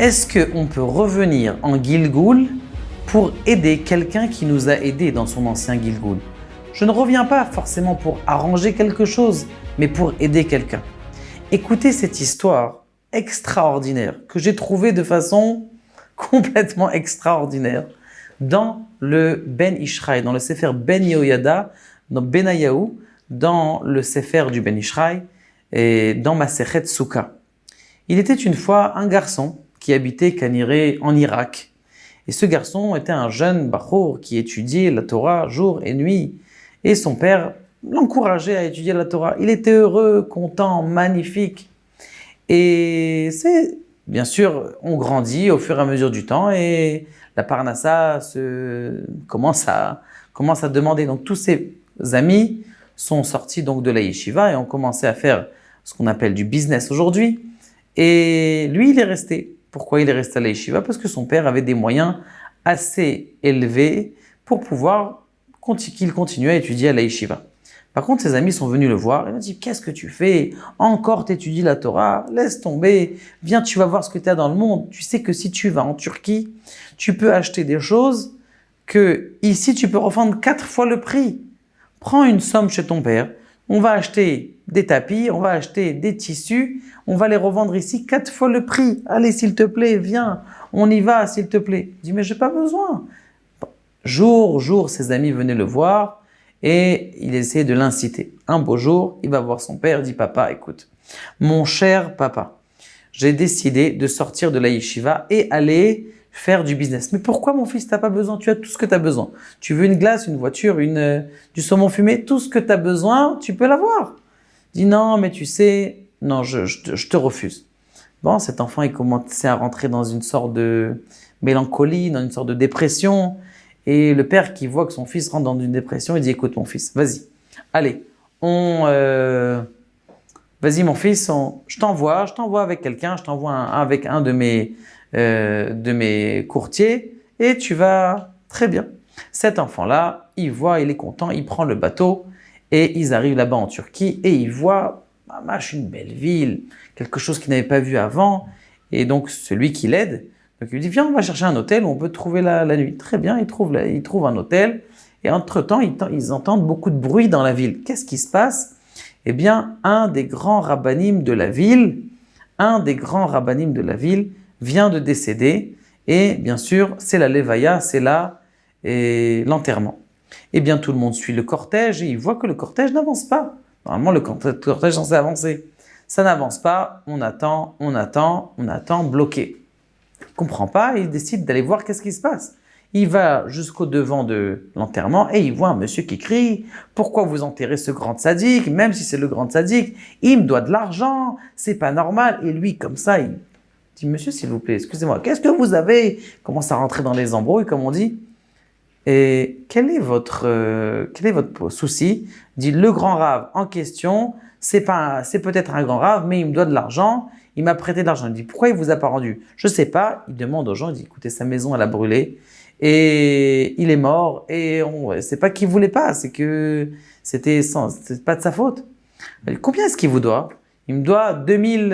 Est-ce qu'on peut revenir en Gilgoul pour aider quelqu'un qui nous a aidés dans son ancien Gilgoul? Je ne reviens pas forcément pour arranger quelque chose, mais pour aider quelqu'un. Écoutez cette histoire extraordinaire que j'ai trouvée de façon complètement extraordinaire dans le Ben Ishraï, dans le Sefer Ben Yehoyada, dans Benayahu, dans le Sefer du Ben Ishraï et dans Masechet Souka. Il était une fois un garçon qui habitait Kaniré en Irak. Et ce garçon était un jeune bachour qui étudiait la Torah jour et nuit. Et son père l'encourageait à étudier la Torah. Il était heureux, content, magnifique. Et c'est, bien sûr, on grandit au fur et à mesure du temps et la parnassa commence à demander. Donc tous ses amis sont sortis donc de la yeshiva et ont commencé à faire ce qu'on appelle du business aujourd'hui. Et lui, il est resté. Pourquoi il est resté à la yeshiva? Parce que son père avait des moyens assez élevés pour pouvoir qu'il continue à étudier à la yeshiva. Par contre, ses amis sont venus le voir et lui ont dit « Qu'est-ce que tu fais? Encore t'étudies la Torah? Laisse tomber. Viens, tu vas voir ce que tu as dans le monde. Tu sais que si tu vas en Turquie, tu peux acheter des choses que ici, tu peux revendre 4 fois le prix. Prends une somme chez ton père. On va acheter des tapis, on va acheter des tissus, on va les revendre ici 4 fois le prix. Allez, s'il te plaît, viens, on y va, s'il te plaît. » Il dit « Mais j'ai pas besoin. » Jour, ses amis venaient le voir et il essayait de l'inciter. Un beau jour, il va voir son père, il dit « Papa, écoute, mon cher papa, j'ai décidé de sortir de la yeshiva et aller faire du business. » « Mais pourquoi mon fils, t'as pas besoin? Tu as tout ce que tu as besoin. Tu veux une glace, une voiture, du saumon fumé, tout ce que tu as besoin, tu peux l'avoir. » Il dit « Non, mais tu sais, non, je te refuse. » Bon, cet enfant, il commençait à rentrer dans une sorte de mélancolie, dans une sorte de dépression. Et le père qui voit que son fils rentre dans une dépression, il dit « Écoute mon fils, vas-y, allez, vas-y mon fils, je t'envoie avec quelqu'un, je t'envoie avec un de mes courtiers et tu vas très bien. » Cet enfant-là, il voit, il est content, il prend le bateau et ils arrivent là-bas en Turquie et il voit une belle ville, quelque chose qu'il n'avait pas vu avant. Et donc celui qui l'aide, donc il lui dit « Viens, on va chercher un hôtel où on peut trouver la nuit. » Très bien, il trouve un hôtel et entre-temps, ils entendent beaucoup de bruit dans la ville. Qu'est-ce qui se passe? Eh bien, un des grands rabbanim de la ville vient de décéder et bien sûr, c'est la levaya, c'est là l'enterrement. Eh bien, tout le monde suit le cortège et il voit que le cortège n'avance pas. Normalement, le cortège est censé avancer. Ça n'avance pas, on attend, bloqué. Il ne comprend pas et il décide d'aller voir qu'est-ce qui se passe. Il va jusqu'au devant de l'enterrement et il voit un monsieur qui crie « Pourquoi vous enterrez ce grand tzaddik? Même si c'est le grand tzaddik, il me doit de l'argent, c'est pas normal. » Et lui, comme ça, il dit « Monsieur, s'il vous plaît, excusez-moi, qu'est-ce que vous avez ?» Il commence à rentrer dans les embrouilles, comme on dit. Et quel est votre souci? Dit le grand rave en question, c'est peut-être un grand rave, mais il me doit de l'argent, il m'a prêté de l'argent. Il dit pourquoi il vous a pas rendu? Je sais pas. Il demande aux gens, il dit écoutez, sa maison elle a brûlé et il est mort et c'est pas qu'il voulait pas, c'est que c'est pas de sa faute. Il dit, combien est-ce qu'il vous doit? Il me doit 2000,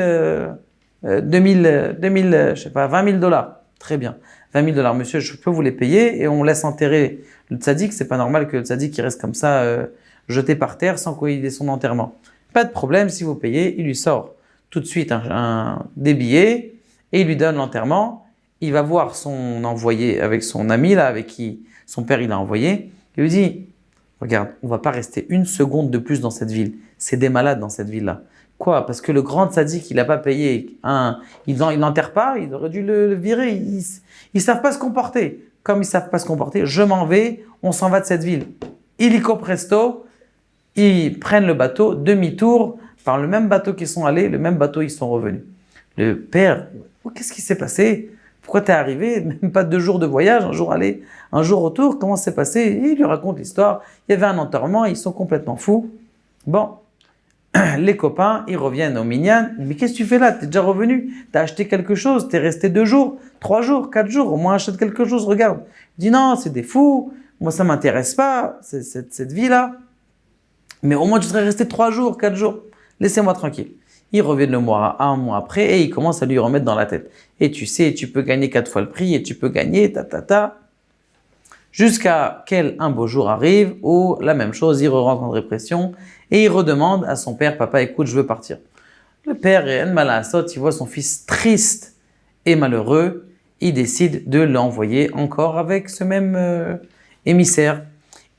je sais pas, 20 000 $. Très bien. 20 000 $, monsieur, je peux vous les payer et on laisse enterrer le tzaddik. C'est pas normal que le tzaddik il reste comme ça, jeté par terre sans qu'il ait son enterrement. Pas de problème, si vous payez, il lui sort tout de suite des billets et il lui donne l'enterrement. Il va voir son envoyé avec son ami là, avec qui son père il a envoyé. Il lui dit, regarde, on va pas rester une seconde de plus dans cette ville. C'est des malades dans cette ville-là. Quoi? Parce que le grand tzaddik, il n'a pas payé. Il n'enterre pas, il aurait dû le virer. Ils savent pas se comporter. Comme ils savent pas se comporter, je m'en vais, on s'en va de cette ville. Illico presto, ils prennent le bateau, demi-tour, par le même bateau qu'ils sont allés, le même bateau ils sont revenus. Le père, qu'est-ce qui s'est passé? Pourquoi t'es arrivé? Même pas 2 jours de voyage, un jour aller, un jour retour, comment c'est passé? Et il lui raconte l'histoire. Il y avait un enterrement, ils sont complètement fous. Bon. Les copains, ils reviennent au minyan. Mais qu'est-ce que tu fais là? T'es déjà revenu? T'as acheté quelque chose? T'es resté 2 jours, 3 jours, 4 jours? Au moins achète quelque chose, regarde. Il dit non, c'est des fous. Moi, ça m'intéresse pas, cette vie-là. Mais au moins, tu serais resté 3 jours, 4 jours. Laissez-moi tranquille. Ils reviennent un mois après et ils commencent à lui remettre dans la tête. Et tu sais, tu peux gagner 4 fois le prix et tu peux gagner, Jusqu'à un beau jour arrive où la même chose, il rentre en dépression et il redemande à son père, papa, écoute, je veux partir. Le père, il voit son fils triste et malheureux, il décide de l'envoyer encore avec ce même émissaire.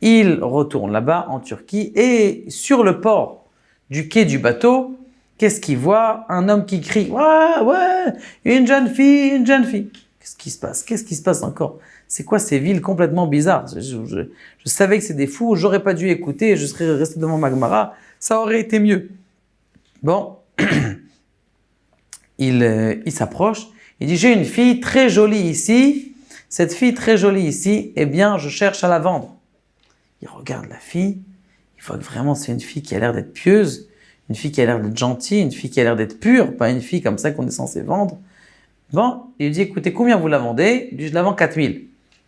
Il retourne là-bas en Turquie et sur le port du quai du bateau, qu'est-ce qu'il voit? Un homme qui crie « Ouais, ouais, une jeune fille, une jeune fille ». Qu'est-ce qui se passe? Qu'est-ce qui se passe encore? C'est quoi ces villes complètement bizarres? Je savais que c'est des fous, j'aurais pas dû écouter, je serais resté devant ma Gemara, ça aurait été mieux. Bon, il s'approche, il dit « J'ai une fille très jolie ici, cette fille très jolie ici, eh bien, je cherche à la vendre. » Il regarde la fille, il voit que vraiment c'est une fille qui a l'air d'être pieuse, une fille qui a l'air d'être gentille, une fille qui a l'air d'être pure, pas une fille comme ça qu'on est censé vendre. Bon, il lui dit, écoutez, combien vous la vendez? Il dit, je la vends 4000.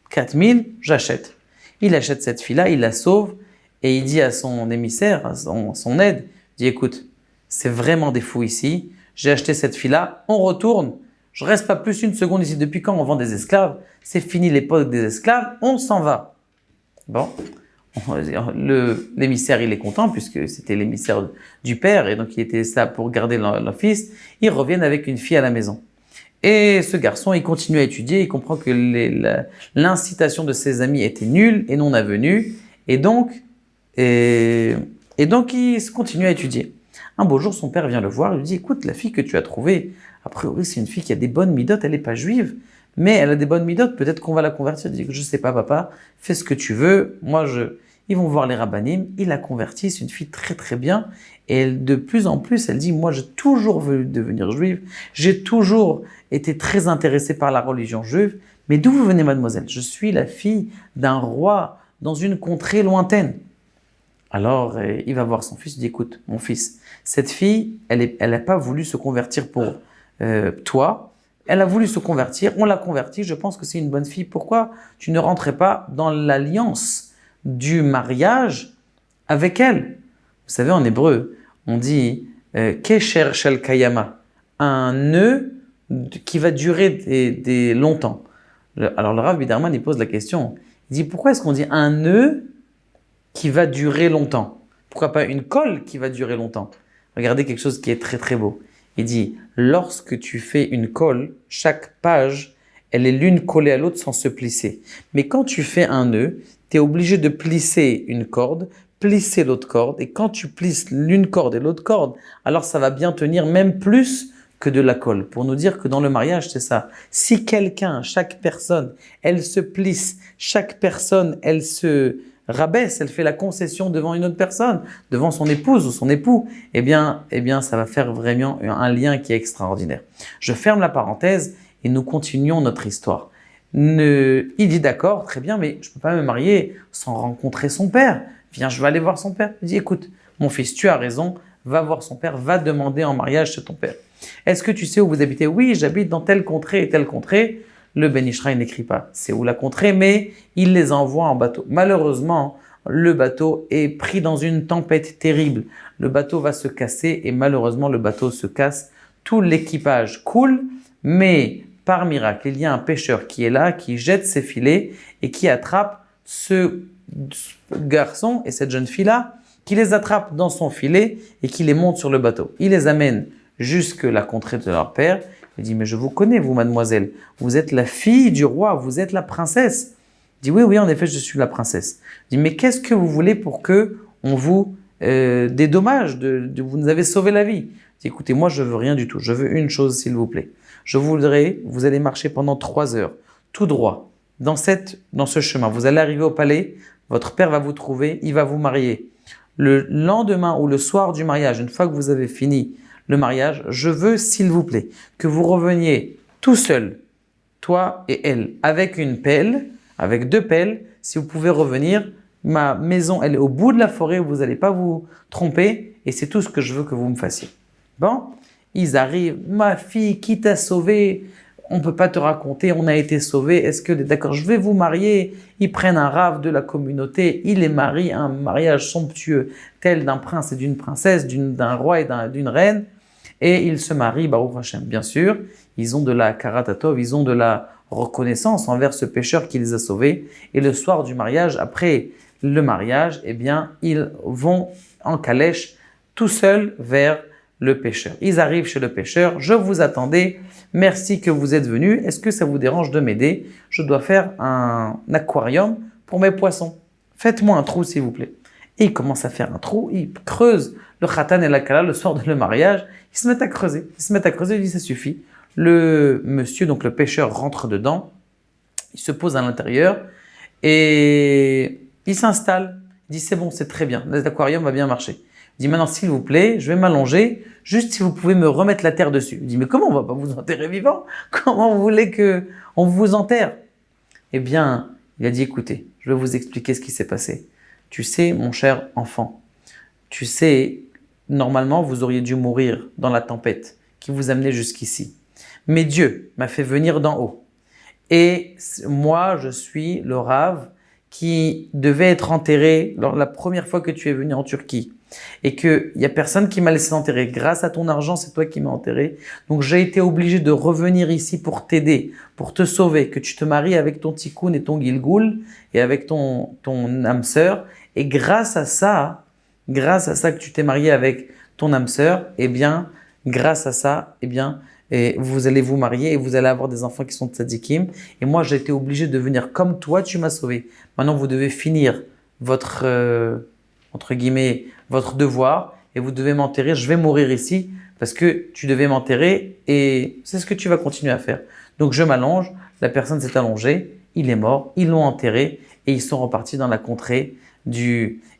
4000, j'achète. Il achète cette fille-là, il la sauve et il dit à son émissaire, à son aide, il dit, écoute, c'est vraiment des fous ici, j'ai acheté cette fille-là, on retourne, je reste pas plus une seconde ici. Depuis quand on vend des esclaves? C'est fini l'époque des esclaves, on s'en va. Bon, l'émissaire, il est content puisque c'était l'émissaire du père et donc il était là pour garder leur fils. Ils reviennent avec une fille à la maison. Et ce garçon, il continue à étudier, il comprend que l'incitation de ses amis était nulle et non avenue, et donc il continue à étudier. Un beau jour, son père vient le voir, il lui dit, écoute, la fille que tu as trouvée, a priori c'est une fille qui a des bonnes midotes, elle n'est pas juive, mais elle a des bonnes midotes, peut-être qu'on va la convertir. Il dit, je sais pas papa, fais ce que tu veux, ils vont voir les rabbanim, ils la convertissent, c'est une fille très très bien, et elle, de plus en plus, elle dit, moi j'ai toujours voulu devenir juive, j'ai toujours été très intéressée par la religion juive, mais d'où vous venez mademoiselle? Je suis la fille d'un roi dans une contrée lointaine. Alors il va voir son fils, il dit, écoute mon fils, cette fille, elle n'a pas voulu se convertir pour toi, elle a voulu se convertir, on l'a convertie, je pense que c'est une bonne fille, pourquoi tu ne rentrais pas dans l'alliance du mariage avec elle? Vous savez, en hébreu, on dit Kesher Shel Kayama, un nœud qui va durer longtemps. Alors le Rav Biderman, il pose la question, il dit pourquoi est-ce qu'on dit un nœud qui va durer longtemps? Pourquoi pas une colle qui va durer longtemps? Regardez quelque chose qui est très très beau. Il dit, lorsque tu fais une colle, chaque page, elle est l'une collée à l'autre sans se plisser. Mais quand tu fais un nœud, tu es obligé de plisser une corde, plisser l'autre corde. Et quand tu plisses l'une corde et l'autre corde, alors ça va bien tenir même plus que de la colle. Pour nous dire que dans le mariage, c'est ça. Si chaque personne, elle se plisse, chaque personne, elle se rabaisse, elle fait la concession devant une autre personne, devant son épouse ou son époux, eh bien, ça va faire vraiment un lien qui est extraordinaire. Je ferme la parenthèse et nous continuons notre histoire. Il dit d'accord, très bien, mais je ne peux pas me marier sans rencontrer son père. Viens, je vais aller voir son père. Il dit, écoute, mon fils, tu as raison, va voir son père, va demander en mariage chez ton père. Est-ce que tu sais où vous habitez? Oui, j'habite dans telle contrée et telle contrée. Le Ben Ishraï n'écrit pas c'est où la contrée, mais il les envoie en bateau. Malheureusement, le bateau est pris dans une tempête terrible. Le bateau va se casser et malheureusement, le bateau se casse. Tout l'équipage coule, mais par miracle, il y a un pêcheur qui est là, qui jette ses filets et qui attrape ce garçon et cette jeune fille-là, qui les attrape dans son filet et qui les monte sur le bateau. Il les amène jusque la contrée de leur père. Il dit, mais je vous connais, vous, mademoiselle. Vous êtes la fille du roi, vous êtes la princesse. Il dit, oui, en effet, je suis la princesse. Il dit, mais qu'est-ce que vous voulez pour que on vous dédommage, vous nous avez sauvé la vie? Il dit, écoutez, moi, je veux rien du tout. Je veux une chose, s'il vous plaît. Vous allez marcher pendant 3 heures, tout droit, dans ce chemin. Vous allez arriver au palais, votre père va vous trouver, il va vous marier. Le lendemain ou le soir du mariage, une fois que vous avez fini le mariage, je veux, s'il vous plaît, que vous reveniez tout seul, toi et elle, avec une pelle, avec 2 pelles. Si vous pouvez revenir, ma maison, elle est au bout de la forêt, vous n'allez pas vous tromper et c'est tout ce que je veux que vous me fassiez. Bon, ils arrivent, ma fille, qui t'a sauvé? On ne peut pas te raconter, on a été sauvé. Est-ce que, d'accord, je vais vous marier. Ils prennent un rave de la communauté, ils les marient, un mariage somptueux, tel d'un prince et d'une princesse, d'un roi et d'une reine. et ils se marient, Baruch Hashem. Bien sûr, ils ont de la karatatov, ils ont de la reconnaissance envers ce pécheur qui les a sauvés. Et le soir du mariage, après le mariage, eh bien, ils vont en calèche tout seuls vers le pécheur. Ils arrivent chez le pécheur. Je vous attendais. Merci que vous êtes venus. Est-ce que ça vous dérange de m'aider? Je dois faire un aquarium pour mes poissons. Faites-moi un trou, s'il vous plaît. Et ils commencent à faire un trou. Ils creusent le khatan et la kala le soir de le mariage. Ils se mettent à creuser. Ils disent ça suffit. Le monsieur, donc le pêcheur, rentre dedans. Il se pose à l'intérieur et il s'installe. Il dit c'est bon, c'est très bien. L'aquarium va bien marcher. Il dit maintenant, s'il vous plaît, je vais m'allonger. Juste si vous pouvez me remettre la terre dessus. Il dit mais comment on va pas vous enterrer vivant? Comment vous voulez que on vous enterre? Eh bien, il a dit écoutez, je vais vous expliquer ce qui s'est passé. Tu sais, mon cher enfant, tu sais, normalement, vous auriez dû mourir dans la tempête qui vous amenait jusqu'ici. Mais Dieu m'a fait venir d'en haut. Et moi, je suis le rave qui devait être enterré la première fois que tu es venu en Turquie. Et qu'il n'y a personne qui m'a laissé enterrer. Grâce à ton argent, c'est toi qui m'as enterré. Donc, j'ai été obligé de revenir ici pour t'aider, pour te sauver, que tu te maries avec ton tikkun et ton gilgoul et avec ton âme sœur. Et grâce à ça que tu t'es marié avec ton âme sœur, eh bien, grâce à ça, eh bien, et vous allez vous marier et vous allez avoir des enfants qui sont tzadikim. Et moi, j'ai été obligé de venir comme toi, tu m'as sauvé. Maintenant, vous devez finir votre, entre guillemets, votre devoir et vous devez m'enterrer. Je vais mourir ici parce que tu devais m'enterrer et c'est ce que tu vas continuer à faire. Donc, je m'allonge, la personne s'est allongée, il est mort, ils l'ont enterré et ils sont repartis dans la contrée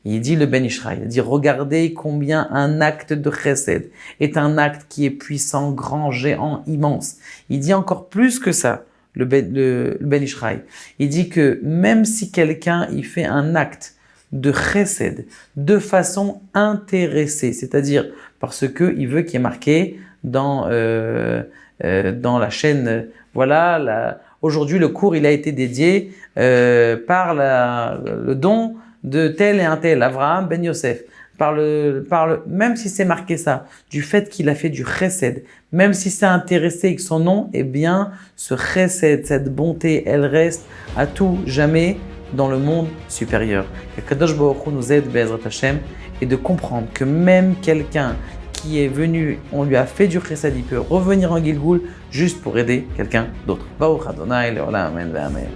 il dit le Ben Ishraï, il dit regardez combien un acte de chesed est un acte qui est puissant, grand, géant, immense. Il dit encore plus que ça, le Ben Ishraï. Il dit que même si quelqu'un il fait un acte de chesed de façon intéressée, c'est-à-dire parce que il veut qu'il y ait marqué dans la chaîne, voilà, aujourd'hui le cours il a été dédié par le don de tel et un tel, Avraham ben Yosef, même si c'est marqué ça, du fait qu'il a fait du chesed, même si c'est intéressé avec son nom, eh bien, ce chesed, cette bonté, elle reste à tout jamais dans le monde supérieur. Que Kadosh Baruch Hu nous aide, Be'ezrat Hashem, et de comprendre que même quelqu'un qui est venu, on lui a fait du chesed, il peut revenir en Gilgoul juste pour aider quelqu'un d'autre. Baruch Adonai, Le'olam, Amen, Amen.